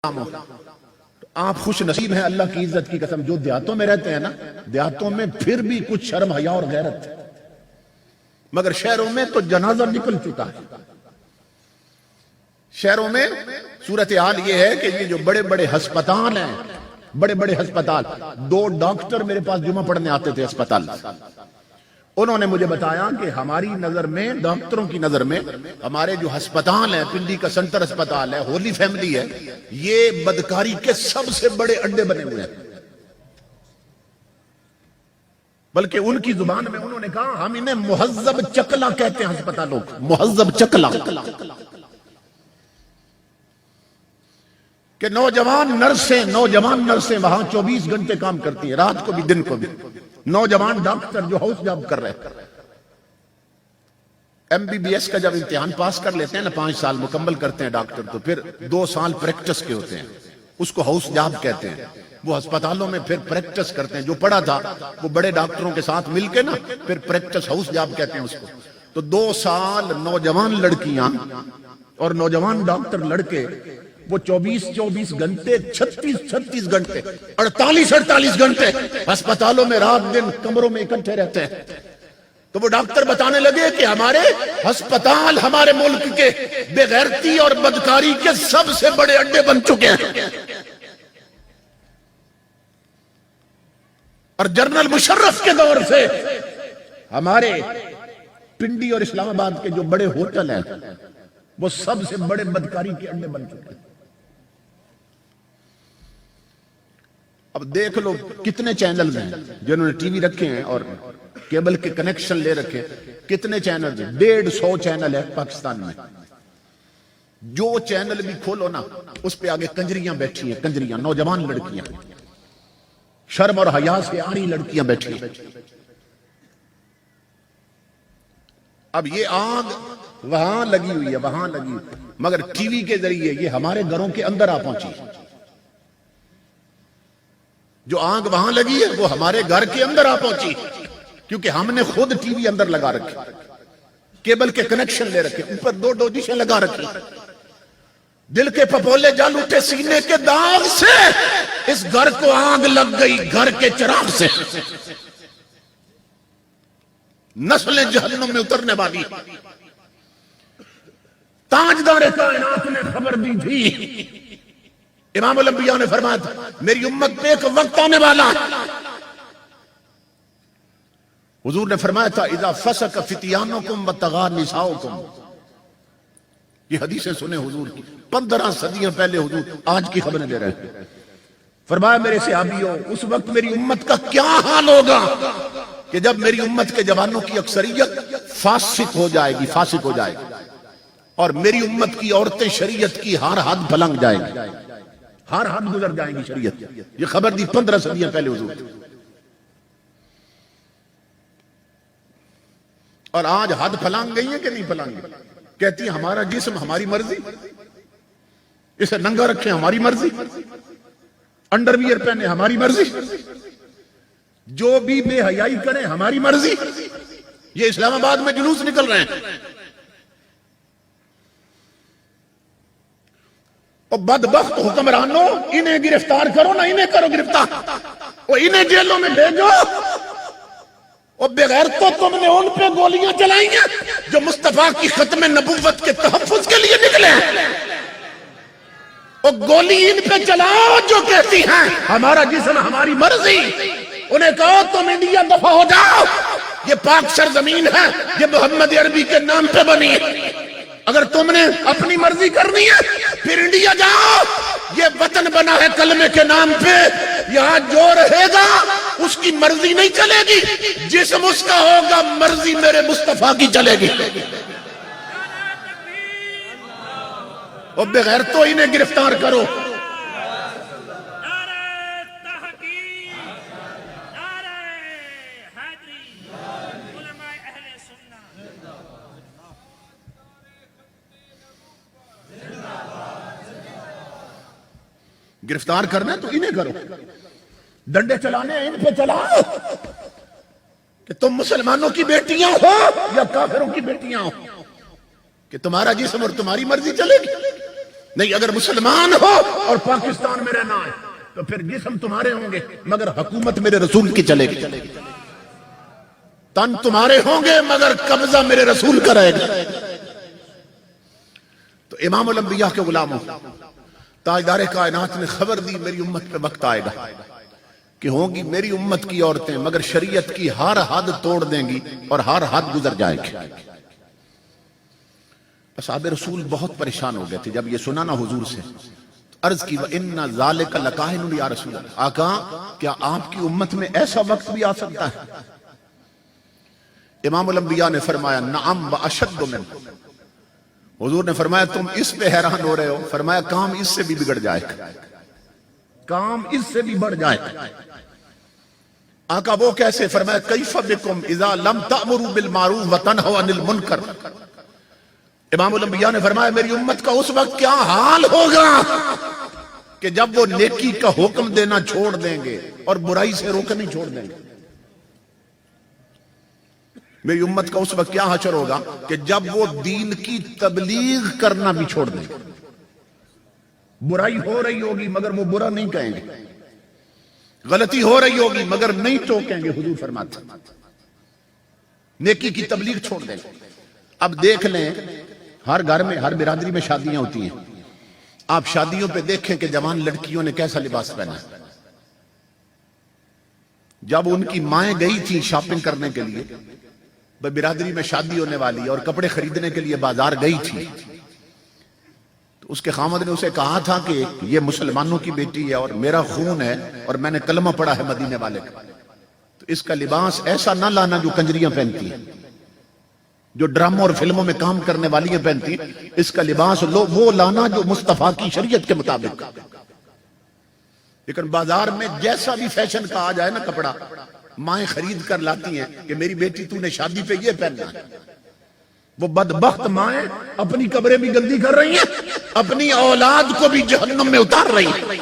آپ خوش نصیب ہیں اللہ کی عزت کی قسم جو دیہاتوں میں رہتے ہیں نا، دیہاتوں میں پھر بھی کچھ شرم حیا اور غیرت، مگر شہروں میں تو جنازہ نکل چکا ہے۔ شہروں میں صورتحال یہ ہے کہ یہ جو بڑے بڑے ہسپتال ہیں، بڑے بڑے ہسپتال، 2 ڈاکٹر میرے پاس جمعہ پڑھنے آتے تھے اسپتال، انہوں نے مجھے بتایا کہ ہماری نظر میں، ڈاکٹروں کی نظر میں، ہمارے جو ہسپتال ہیں، پنڈی کا سنٹر ہسپتال ہے، ہولی فیملی ہے، یہ بدکاری کے سب سے بڑے اڈے بنے ہوئے ہیں۔ بلکہ ان کی زبان میں انہوں نے کہا ہم انہیں مہذب چکلا کہتے ہیں، ہسپتالوں کو مہذب چکلا، کہ نوجوان نرسیں وہاں 24 گھنٹے کام کرتی ہیں، رات کو بھی دن کو بھی۔ نوجوان ڈاکٹر جو ہاؤس جاب کر رہے ہیں، MBBS کا جب امتحان پاس کر لیتے ہیں نا، 5 سال مکمل کرتے ہیں ڈاکٹر، تو پھر 2 سال پریکٹس کے ہوتے ہیں، اس کو ہاؤس جاب کہتے ہیں۔ وہ ہسپتالوں میں پھر پریکٹس کرتے ہیں، جو پڑھا تھا وہ بڑے ڈاکٹروں کے ساتھ مل کے نا پھر پریکٹس ہاؤس جاب کہتے ہیں اس کو۔ تو 2 سال نوجوان لڑکیاں اور نوجوان ڈاکٹر لڑکے وہ 24 گھنٹے، 36 گھنٹے، 48 گھنٹے ہسپتالوں میں رات دن کمروں میں اکٹھے رہتے ہیں۔ تو وہ ڈاکٹر بتانے لگے کہ ہمارے ہسپتال ہمارے ملک کے بے غیرتی اور بدکاری کے سب سے بڑے اڈے بن چکے ہیں۔ اور جنرل مشرف کے دور سے ہمارے پنڈی اور اسلام آباد کے جو بڑے ہوٹل ہیں وہ سب سے بڑے بدکاری کے اڈے بن چکے ہیں۔ اب دیکھ لو کتنے چینلز ہیں جنہوں نے ٹی وی رکھے ہیں اور کیبل کے کنیکشن لے رکھے، کتنے چینلز ہیں؟ 150 چینل ہے پاکستان میں۔ جو چینل بھی کھولو نا اس پہ آگے کنجریاں بیٹھی ہیں، کنجریاں، نوجوان لڑکیاں، شرم اور حیا سے آری لڑکیاں بیٹھی ہیں۔ اب یہ آگ وہاں لگی ہوئی ہے، وہاں لگی ہوئی، مگر ٹی وی کے ذریعے یہ ہمارے گھروں کے اندر آ پہنچی۔ جو آگ وہاں لگی ہے وہ ہمارے گھر کے اندر آ پہنچی، کیونکہ ہم نے خود ٹی وی اندر لگا رکھے، کیبل کے کنیکشن لے رکھے، اوپر 2 ڈشیں لگا رکھی۔ دل کے پپولے جل اٹھے سینے کے داغ سے، اس گھر کو آگ لگ گئی گھر کے چراغ سے۔ نسلیں جہنم میں اترنے والی۔ تاجدار کائنات نے خبر دی تھی، امام الانبیاء نے فرمایا تھا میری امت پہ ایک وقت آنے والا۔ حضور نے فرمایا تھا اذا فسق فتیانکم وطغى نساؤکم۔ یہ حدیثیں سنیں حضور کی، 15 صدیاں پہلے حضور آج کی خبریں دے رہے ہیں۔ فرمایا میرے صحابیوں اس وقت میری امت کا کیا حال ہوگا کہ جب میری امت کے جوانوں کی اکثریت فاسق ہو جائے گی، فاسق ہو جائے گی، اور میری امت کی عورتیں شریعت کی ہر حد پھلنگ جائیں گی، ہر حد گزر جائیں گی شریعت۔ یہ خبر دی 15 صدیاں پہلے حضور۔ اور آج حد پھلانگ گئی ہے کہ نہیں پھلانگ گئی؟ کہتی ہے ہمارا جسم ہماری مرضی، اسے ننگا رکھیں ہماری مرضی، انڈر ویئر پہنے ہماری مرضی، جو بھی بے حیائی کریں ہماری مرضی۔ یہ اسلام آباد میں جلوس نکل رہے ہیں۔ اور بدبخت حکمرانوں، انہیں گرفتار کرو نہ انہیں کرو گرفتار، اور انہیں جیلوں میں بھیجو، اور بغیر تو تم نے ان پہ گولیاں چلائی ہیں جو مصطفیٰ کی ختم نبوت کے تحفظ کے لیے نکلے ہیں۔ اور گولی ان پہ چلاؤ جو کہتی ہیں ہمارا جسم ہماری مرضی۔ انہیں کہو تم انڈیا دفع ہو جاؤ، یہ پاک سرزمین ہے، یہ محمد عربی کے نام پہ بنی ہے۔ اگر تم نے اپنی مرضی کرنی ہے پھر انڈیا جاؤ، یہ وطن بنا ہے کلمے کے نام پہ، یہاں جو رہے گا اس کی مرضی نہیں چلے گی، جسم اس کا ہوگا، مرضی میرے مصطفیٰ کی چلے گی۔ اور بغیر تو انہیں گرفتار کرو۔ گرفتار کرنا ہے تو انہیں کرو، ڈنڈے چلانے ہیں ان پہ چلاؤ، کہ تم مسلمانوں کی بیٹیاں ہو یا کافروں کی بیٹیاں ہو، کہ تمہارا جسم اور تمہاری مرضی چلے گی۔ نہیں اگر مسلمان ہو اور پاکستان میں رہنا ہے تو پھر جسم تمہارے ہوں گے مگر حکومت میرے رسول کی چلے گی، تن تمہارے ہوں گے مگر قبضہ میرے رسول کا رہے گا۔ تو امام الانبیاء کے غلاموں، تاجدار کائنات نے خبر دی میری امت پہ وقت آئے گا کہ ہوں گی میری امت کی عورتیں مگر شریعت کی ہر حد توڑ دیں گی اور ہر حد گزر جائیں گی۔ اصحاب رسول بہت پریشان ہو گئے تھے جب یہ سنا نا حضور سے، عرض کی وَإِنَّ ذَلِكَ لَكَاهِنٌ یا رسول اللہ، آقا کیا آپ کی امت میں ایسا وقت بھی آ سکتا ہے؟ امام الانبیاء نے فرمایا نعم واشد من، حضور نے فرمایا تم اس پہ حیران ہو رہے ہو، فرمایا کام اس سے بھی بگڑ جائے گا، کام اس سے بھی بڑھ جائے گا۔ آقا وہ کیسے؟ فرمایا کیف بکم اذا لم تأمروا بالمعروف وتنہوا عن المنکر۔ امام الانبیاء نے فرمایا میری امت کا اس وقت کیا حال ہوگا کہ جب وہ نیکی کا حکم دینا چھوڑ دیں گے اور برائی سے روکنا چھوڑ دیں گے۔ میری امت کا اس وقت کیا حشر ہوگا کہ جب وہ دین کی تبلیغ کرنا بھی چھوڑ دیں گے۔ برائی ہو رہی ہوگی مگر وہ برا نہیں کہیں گے، غلطی ہو رہی ہوگی مگر نہیں ٹوکیں گے، حضور فرماتے نیکی کی تبلیغ چھوڑ دیں گے۔ اب دیکھ لیں ہر گھر میں ہر برادری میں شادیاں ہوتی ہیں، آپ شادیوں پہ دیکھیں کہ جوان لڑکیوں نے کیسا لباس پہنا ہے۔ جب ان کی مائیں گئی تھی شاپنگ کرنے کے لیے، برادری میں شادی ہونے والی اور کپڑے خریدنے کے لیے بازار گئی تھی، تو اس کے خامد نے اسے کہا تھا کہ یہ مسلمانوں کی بیٹی ہے اور میرا خون ہے اور میں نے کلمہ پڑھا ہے مدینے والے کا، تو اس کا لباس ایسا نہ لانا جو کنجریاں پہنتی ہیں، جو ڈراموں اور فلموں میں کام کرنے والی ہیں پہنتی ہیں، اس کا لباس وہ لانا جو مصطفیٰ کی شریعت کے مطابق۔ لیکن بازار میں جیسا بھی فیشن کا آ جائے نا کپڑا، مائیں خرید کر لاتی ہیں کہ میری بیٹی تو نے شادی پہ یہ پہننا ہے۔ وہ بدبخت مائیں اپنی قبریں بھی گندی کر رہی ہیں، اپنی اولاد کو بھی جہنم میں اتار رہی ہیں۔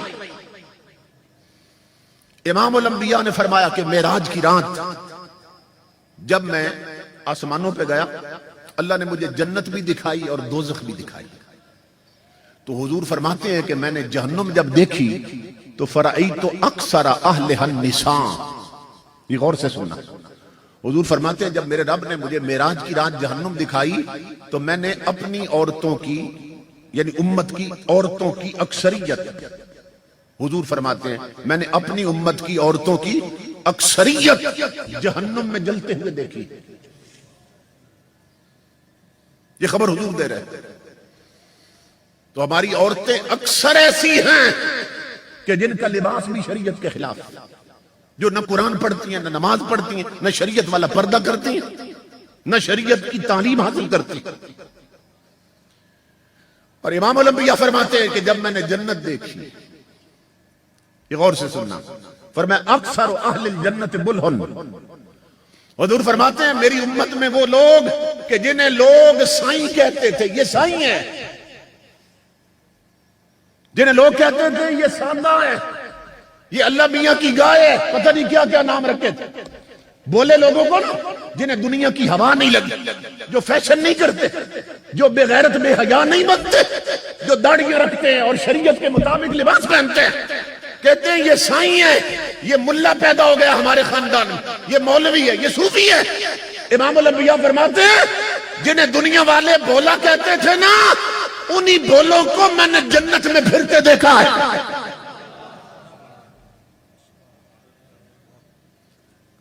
امام الانبیاء نے فرمایا کہ معراج کی رات جب میں آسمانوں پہ گیا، اللہ نے مجھے جنت بھی دکھائی اور دوزخ بھی دکھائی۔ تو حضور فرماتے ہیں کہ میں نے جہنم جب دیکھی تو فرأیت اکثر اہلھا النساء، یہ غور سے سننا، حضور فرماتے ہیں جب میرے رب نے مجھے معراج کی رات جہنم دکھائی تو میں نے اپنی عورتوں کی یعنی امت کی عورتوں کی اکثریت، حضور فرماتے ہیں میں نے اپنی امت کی عورتوں کی اکثریت جہنم میں جلتے ہوئے دیکھی۔ یہ خبر حضور دے رہے ہیں۔ تو ہماری عورتیں اکثر ایسی ہیں کہ جن کا لباس بھی شریعت کے خلاف، جو نہ قرآن پڑھتی ہیں، نہ نماز پڑھتی ہیں، نہ شریعت والا پردہ کرتی ہیں، نہ شریعت کی تعلیم حاصل کرتی ہیں۔ اور امام الانبیاء فرماتے ہیں کہ جب میں نے جنت دیکھی، یہ غور سے سننا، فرمایا اکثر اہل الجنت بلہن، حضور فرماتے ہیں میری امت میں وہ لوگ کہ جنہیں لوگ سائیں کہتے تھے، یہ سائیں ہیں، جنہیں لوگ کہتے تھے یہ سادہ ہے، یہ اللہ میاں کی گائے ہے، پتہ نہیں کیا کیا نام رکھے تھے، بولے لوگوں کو نا جنہیں دنیا کی ہوا نہیں لگی، جو فیشن نہیں کرتے، جو بے غیرت بے حیا نہیں بنتے، جو داڑھیاں رکھتے ہیں اور شریعت کے مطابق لباس پہنتے ہیں، کہتے ہیں یہ سائیں ہے، یہ ملا پیدا ہو گیا ہمارے خاندان میں، یہ مولوی ہے، یہ صوفی ہے۔ امام الانبیاء فرماتے ہیں جنہیں دنیا والے بولا کہتے تھے نا، انہی بولوں کو میں نے جنت میں پھرتے دیکھا ہے۔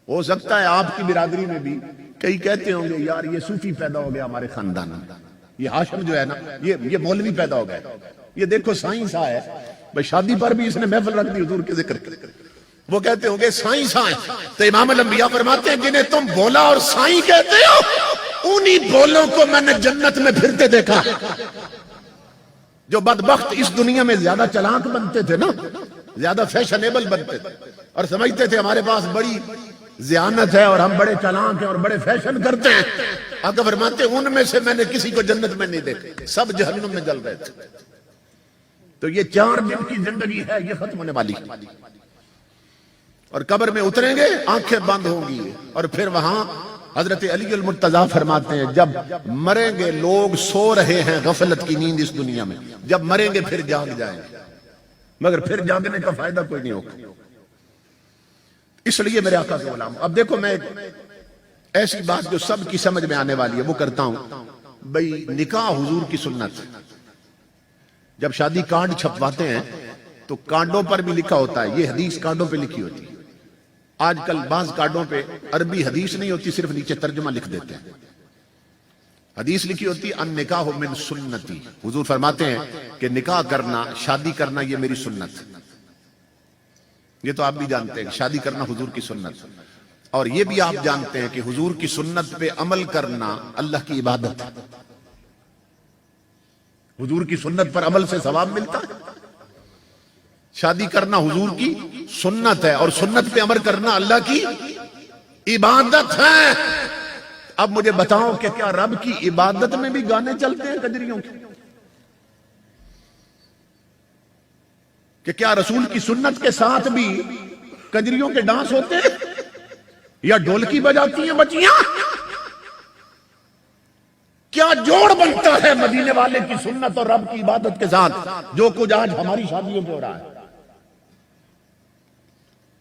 ہو سکتا ہے آپ کی برادری میں بھی کئی کہتے ہوں گے یار یہ صوفی پیدا ہو گیا ہمارے خاندان میں، یہ ہاشم جو ہے نا یہ مولوی پیدا ہو گیا، یہ دیکھو سائیں سا ہے، بھئی شادی پر بھی اس نے محفل رکھ دی حضور کے ذکر کے، وہ کہتے ہوں گے سائیں سائیں۔ تو امام الانبیاء فرماتے ہیں جنہیں تم بولا اور سائیں کہتے ہو، انہی بولوں کو میں نے جنت میں پھرتے دیکھا۔ جو بدبخت اس دنیا میں زیادہ چلاک بنتے تھے نا، زیادہ فیشنیبل بنتے تھے اور سمجھتے تھے ہمارے پاس بڑی ذہانت ہے اور ہم بڑے چلاک ہیں اور بڑے فیشن کرتے ہیں، آقا فرماتے ہیں ان میں سے میں نے کسی کو جنت میں نہیں دیکھا، سب جہنم میں جل رہے تھے۔ تو یہ 4 دن کی زندگی ہے، یہ ختم ہونے والی ہے، اور قبر میں اتریں گے آنکھیں بند ہوں گی اور پھر وہاں حضرت علی المرتضیٰ فرماتے ہیں جب مریں گے لوگ سو رہے ہیں غفلت کی نیند اس دنیا میں، جب مریں گے پھر جاگ جائیں گے، مگر پھر جاگنے کا فائدہ کوئی نہیں ہوگا۔ اس لیے میرے آقا کے غلام، اب دیکھو میں ایسی بات جو سب کی سمجھ میں آنے والی ہے وہ کرتا ہوں۔ بھئی نکاح حضور کی سنت، جب شادی کارڈ چھپواتے ہیں تو کارڈوں پر بھی لکھا ہوتا ہے، یہ حدیث کارڈوں پہ لکھی ہوتی ہے۔ آج کل بعض کارڈوں پہ عربی حدیث نہیں ہوتی، صرف نیچے ترجمہ لکھ دیتے ہیں، حدیث لکھی ہوتی النکاح من سنتی، حضور فرماتے ہیں کہ نکاح کرنا، شادی کرنا یہ میری سنت۔ یہ تو آپ بھی جانتے ہیں شادی کرنا حضور کی سنت، اور یہ بھی آپ جانتے ہیں کہ حضور کی سنت پہ عمل کرنا اللہ کی عبادت ہے۔ حضور کی سنت پر عمل سے ثواب ملتا ہے۔ شادی کرنا حضور کی سنت ہے اور سنت پہ عمل کرنا اللہ کی عبادت ہے۔ اب مجھے بتاؤ کہ کیا رب کی عبادت میں بھی گانے چلتے ہیں کجریوں کے؟ کہ کیا رسول کی سنت کے ساتھ بھی کجریوں کے ڈانس ہوتے ہیں یا ڈھولکی بجاتی ہیں بچیاں؟ کیا جوڑ بنتا ہے مدینے والے کی سنت اور رب کی عبادت کے ساتھ جو کچھ آج ہماری شادیوں پہ ہو رہا ہے؟